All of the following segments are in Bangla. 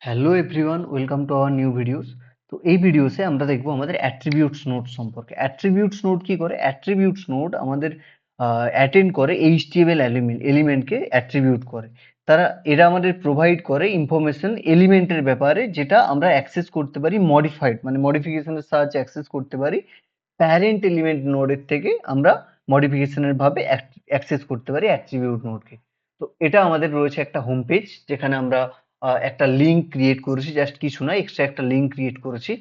Hello everyone, welcome to our new videos. তো এই ভিডিওসে আমরা দেখবো আমাদের অ্যাট্রিবিউটস নোড সম্পর্কে। অ্যাট্রিবিউটস নোড কি করে? অ্যাট্রিবিউটস নোড আমাদের অ্যাটেন্ড করে এইচটিএমএল এলিমেন্টকে অ্যাট্রিবিউট করে। এরা আমাদের প্রোভাইড করে ইনফরমেশন এলিমেন্টের ব্যাপারে, যেটা আমরা অ্যাক্সেস করতে পারি মডিফাইড, মানে মডিফিকেশনের সাহায্যে অ্যাক্সেস করতে পারি। প্যারেন্ট এলিমেন্ট নোডের থেকে আমরা মডিফিকেশনের ভাবে অ্যাক্সেস করতে পারি অ্যাট্রিবিউট নোডকে। তো এটা আমাদের রয়েছে একটা হোম পেজ, যেখানে আমরা একটা লিঙ্ক ক্রিয়েট করেছি, জাস্ট কিছু না, এক্সট্রা একটা লিঙ্ক ক্রিয়েট করেছি।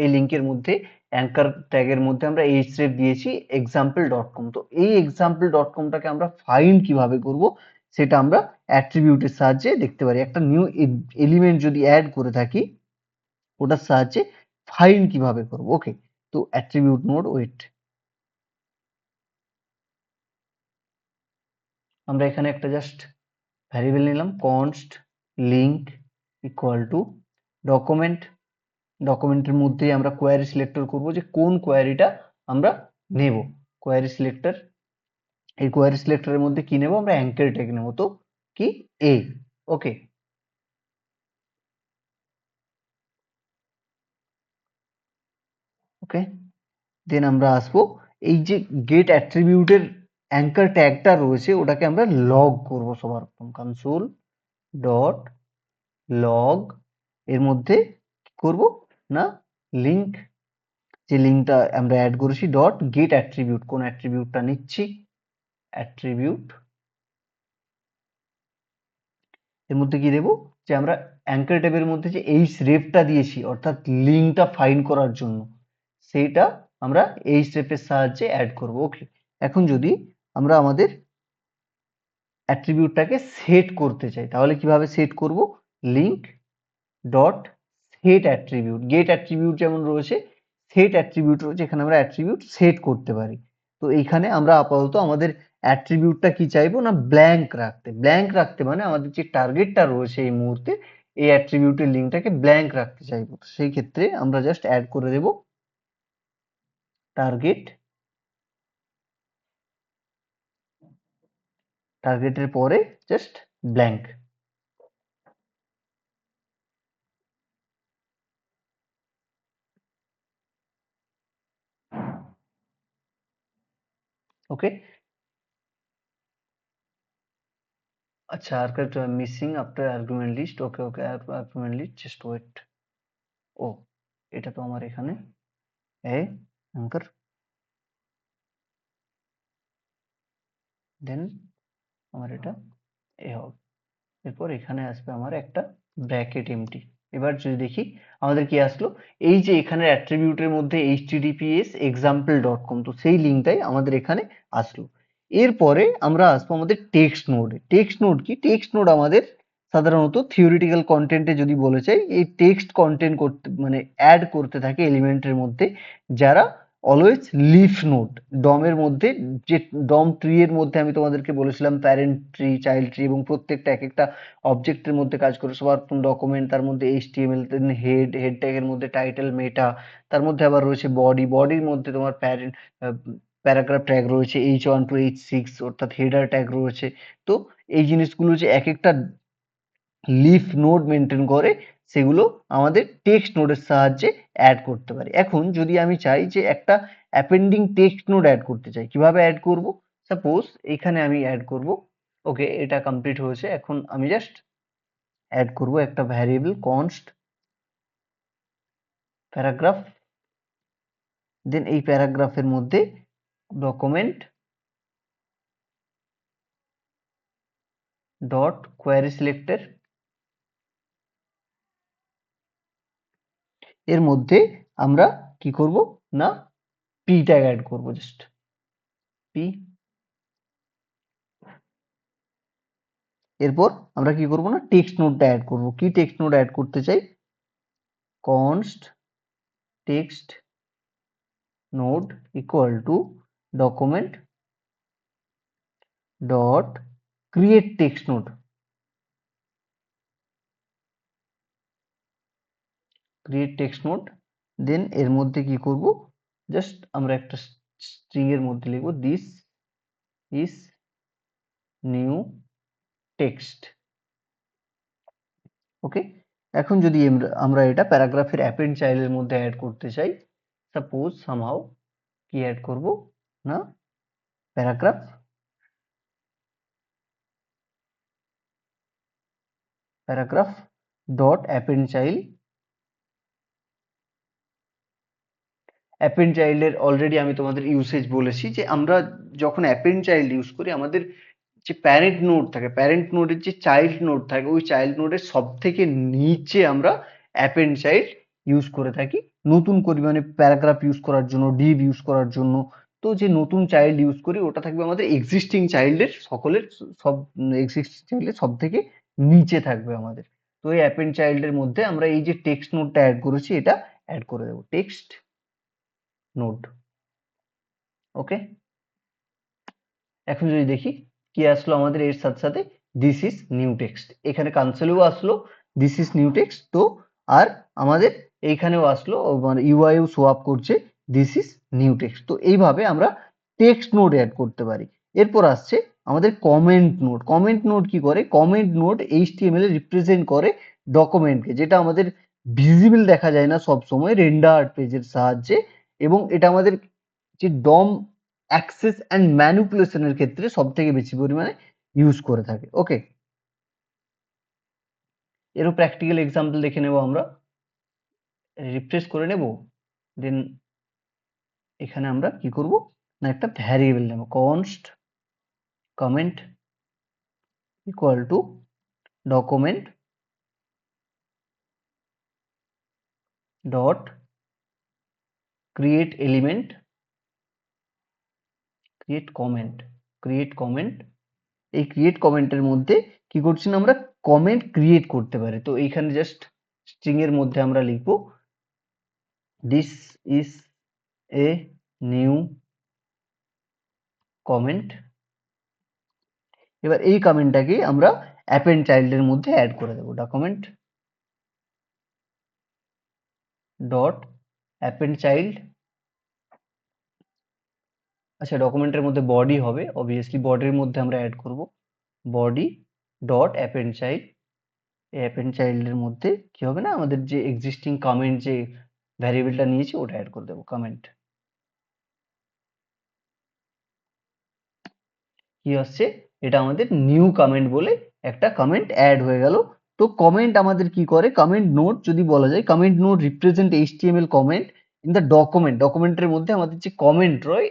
এই লিঙ্কের মধ্যে অ্যাঙ্কার ট্যাগের মধ্যে আমরা এইচরেফ দিয়েছি example.com। তো এই example.comটাকে আমরা ফাইন্ড কিভাবে করব সেটা আমরা অ্যাট্রিবিউটের সাহায্যে দেখতে পারি। একটা নিউ এলিমেন্ট যদি অ্যাড করে থাকি, ওটার সাহায্যে ফাইন্ড কিভাবে করব। ওকে, তো অ্যাট্রিবিউট নোড, ওয়েট, আমরা এখানে একটা জাস্ট ভ্যারিয়েবল নিলাম, const link equal to document. ডকুমেন্টের মধ্যেই আমরা কোয়ারি সিলেক্টর করব যে কোন কোয়ারিটা আমরা নেব। কোয়ারি সিলেক্টর, এই কোয়ারি সিলেক্টরের মধ্যে কি নেব? আমরা অ্যাঙ্কেল ট্যাগ নেব। তো কি? এ। ওকে, ওকে, দেন আমরা আসবো এই যে গেট অ্যাট্রিবিউটের অ্যাঙ্কার ট্যাগটা রয়েছে, ওটাকে আমরা লগ করব সবার প্রথম। কনসোল ডট লগ, এর মধ্যে কি করব না, লিঙ্ক, যে লিঙ্কটা আমরা অ্যাড করেছি, ডট গেট অ্যাট্রিবিউট, কোন অ্যাট্রিবিউটটা নিচ্ছি, অ্যাট্রিবিউট, এর মধ্যে কি দেব, যে আমরা অ্যাঙ্কার ট্যাবের মধ্যে যে এইচ রেফটা দিয়েছি, অর্থাৎ লিঙ্কটা ফাইন্ড করার জন্য, সেইটা আমরা এইচ রেফের সাহায্যে অ্যাড করব। ওকে, এখন যদি আমরা আমাদের অ্যাট্রিবিউটটাকে সেট করতে চাই, তাহলে কিভাবে সেট করব? Link dot set attribute, get attribute যেমন রয়েছে, সেট অ্যাট্রিবিউট রয়েছে, এখানে আমরা অ্যাট্রিবিউট সেট করতে পারি। তো এইখানে আমরা আপাতত আমাদের অ্যাট্রিবিউটটা কি চাইবো না, ব্ল্যাঙ্ক রাখতে। ব্ল্যাঙ্ক রাখতে মানে আমাদের যে টার্গেটটা রয়েছে এই মুহূর্তে, এই অ্যাট্রিবিউটের লিঙ্কটাকে ব্ল্যাঙ্ক রাখতে চাইবো। সেই ক্ষেত্রে আমরা জাস্ট অ্যাড করে দেব টার্গেট, টার্গেটের পরে জাস্ট ব্ল্যাঙ্ক। ওকে, আচ্ছা, আর missing after argument list. Okay, okay, argument list, just wait. ও, এটা তো আমার এখানে এ অ্যাঙ্কার, দেন আমার এটা এ হবে। এরপর এখানে আসবে আমার একটা ব্র্যাকেট এমটি। এবার যদি দেখি আমাদের কি আসলো, এই যে এখানে অ্যাট্রিবিউটের মধ্যে https example.com, তো সেই লিঙ্কটাই আমাদের এখানে আসলো। এরপরে আমরা আসবো আমাদের টেক্সট নোডে। টেক্সট নোড কি? টেক্সট নোড আমাদের সাধারণত থিওরিটিক্যাল কন্টেন্টে যদি বলে চাই, এই টেক্সট কন্টেন্ট করতে মানে অ্যাড করতে থাকে এলিমেন্টের মধ্যে, যারা অলওয়েজ লিফ নোড। ডমের মধ্যে, যে ডম ট্রি এর মধ্যে আমি তোমাদেরকে বলেছিলাম প্যারেন্ট ট্রি, চাইল্ড ট্রি, এবং প্রত্যেকটা এক একটা অবজেক্টের মধ্যে কাজ করে। সবার প্রথম ডকুমেন্ট, তার মধ্যে এইচটিএমএল, দেন হেড ট্যাগের মধ্যে টাইটেল, মেটা, তার মধ্যে আবার রয়েছে বডি, বডির মধ্যে তোমার প্যারাগ্রাফ ট্যাগ রয়েছে, H1 to H6, অর্থাৎ হেডার ট্যাগ রয়েছে। তো এই জিনিসগুলো যে এক একটা লিফ নোড মেনটেন করে, সেগুলো আমাদের টেক্সট নোডের সাহায্যে অ্যাড করতে পারি। এখন যদি আমি চাই যে একটা অ্যাপেন্ডিং টেক্সট নোড অ্যাড করতে চাই, কিভাবে অ্যাড করব? সাপোজ এখানে আমি অ্যাড করব। ওকে, এটা কমপ্লিট হয়েছে। এখন আমি জাস্ট অ্যাড করব একটা ভ্যারিয়েবল কনস্ট প্যারাগ্রাফ, দেন এই প্যারাগ্রাফের মধ্যে ডকুমেন্ট ডট কোয়ারি সিলেক্টর, এর মধ্যে আমরা কি করব না, পি ট্যাগ অ্যাড করব, জাস্ট পি। এরপর আমরা কি করব না, টেক্সট নোডটা অ্যাড করব। কি টেক্সট নোড অ্যাড করতে চাই? Const text node equal to document dot create text node, create text node. Then এর মধ্যে কি করব, জাস্ট আমরা একটা স্ট্রিং এর মধ্যে লিখব দিস ইজ নিউ টেক্সট। ওকে, এখন যদি আমরা এটা প্যারাগ্রাফের অ্যাপেন্ড চাইল্ডের মধ্যে অ্যাড করতে চাই, সাপোজ সামহাউ কি অ্যাড করব না, প্যারাগ্রাফ ডট অ্যাপেন্ড চাইল্ডের অলরেডি আমি তোমাদের ইউসেজ বলেছি যে আমরা যখন অ্যাপেন্ড চাইল্ড ইউজ করি আমাদের যে প্যারেন্ট নোড থাকে, প্যারেন্ট নোডের যে চাইল্ড নোড থাকে, ওই চাইল্ড নোডের সব থেকে নিচে আমরা অ্যাপেন্ড চাইল্ড ইউজ করে থাকি নতুন করি, মানে প্যারাগ্রাফ ইউজ করার জন্য, ডিভ ইউজ করার জন্য। তো যে নতুন চাইল্ড ইউজ করি ওটা থাকবে আমাদের এক্সিস্টিং চাইল্ডের সব এক্সিস্টিং চাইল্ডের সব থেকে নিচে থাকবে আমাদের। তো এই অ্যাপেন্ড চাইল্ডের মধ্যে আমরা এই যে টেক্সট নোডটা অ্যাড করেছি এটা অ্যাড করে দেবো, টেক্সট নোড। ওকে, এখন যদি দেখি কি আসলো আমাদের এর সাথে সাথে, দিস ইজ নিউ টেক্সট, এখানে কানসোলেও আসলো দিস ইজ নিউ টেক্সট। তো আর আমাদের এইখানেও আসলো, মানে ইউআইও শো আপ করছে দিস ইজ নিউ টেক্সট। তো এইভাবে আমরা টেক্সট নোড অ্যাড করতে পারি। এরপর আসছে আমাদের কমেন্ট নোড। কমেন্ট নোড কি করে, কমেন্ট নোড এইচটিএমএল এ রিপ্রেজেন্ট করে ডকুমেন্টকে, যেটা আমাদের ভিজিবল দেখা যায় না সব সময় রেন্ডার্ড পেজের সাহায্যে, এবং এটা আমাদের যে ডম অ্যাক্সেস অ্যান্ড ম্যানিপুলেশনের ক্ষেত্রে সব থেকে বেশি পরিমাণে ইউজ করে থাকে। ওকে, এরও প্র্যাকটিক্যাল এক্সাম্পল দেখে নেব আমরা, রিফ্রেশ করে নেব। দেন এখানে আমরা কি করব না, একটা ভ্যারিয়েবল নেব, const comment equal to document dot create element create comment. এই ক্রিয়েট কমেন্টের মধ্যে কি করছি না, আমরা কমেন্ট ক্রিয়েট করতে পারি। তো এইখানে জাস্ট স্ট্রিং এর মধ্যে আমরা লিখব this is a new comment. এবার এই কমেন্টটাকে আমরা অ্যাপেন্ড চাইল্ডের মধ্যে অ্যাড করে দেবো, ডকুমেন্ট ডট অ্যাপেন্ড চাইল্ড। আচ্ছা, ডকুমেন্টের মধ্যে বডি হবে, অবভিয়াসলি বডির মধ্যে আমরা অ্যাড করব বডি ডট অ্যাপেন্ড চাইল্ড। এই অ্যাপেন্ড চাইল্ডের মধ্যে কি হবে না, আমাদের যে এক্সিস্টিং কমেন্ট যে ভ্যারিয়েবলটা নিয়েছি ওটা অ্যাড করে দেবো, কমেন্ট। কি আসছে, এটা আমাদের নিউ কমেন্ট বলে একটা কমেন্ট অ্যাড হয়ে গেল। তো কমেন্ট আমাদের কি করে, কমেন্ট নোড যদি বলা যায়, comment node represent HTML comment in the document. ডকুমেন্টের মধ্যে আমাদের যে কমেন্ট রয়,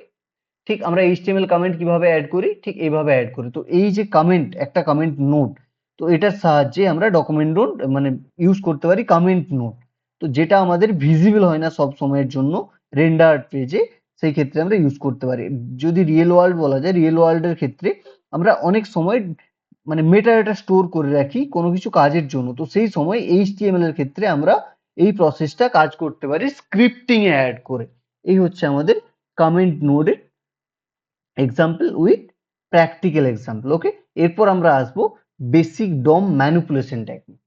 ঠিক আমরা এইচটিএমএল কমেন্ট কিভাবে অ্যাড করি ঠিক এইভাবে অ্যাড করি। তো এই যে কমেন্ট, একটা কমেন্ট নোড, তো এটার সাহায্যে আমরা ডকুমেন্ট নোড মানে ইউজ করতে পারি কমেন্ট নোড। তো যেটা আমাদের ভিজিবল হয় না সব সময়ের জন্য রেন্ডার্ড পেজে, সেই ক্ষেত্রে আমরা ইউজ করতে পারি। যদি রিয়েল ওয়ার্ল্ড বলা যায়, রিয়েল ওয়ার্ল্ডের ক্ষেত্রে আমরা অনেক সময় মানে মেটাডেটা স্টোর করে রাখি কোনো কিছু কাজের জন্য। তো সেই সময় এইচটিএমএল এর ক্ষেত্রে আমরা এই প্রসেসটা কাজ করতে পারি স্ক্রিপ্টিং এ অ্যাড করে। এই হচ্ছে আমাদের কমেন্ট নোডের এক্সাম্পল উইথ প্র্যাকটিক্যাল এক্সাম্পল। ওকে, এরপর আমরা আসবো বেসিক ডম ম্যানিপুলেশন টেকনিক।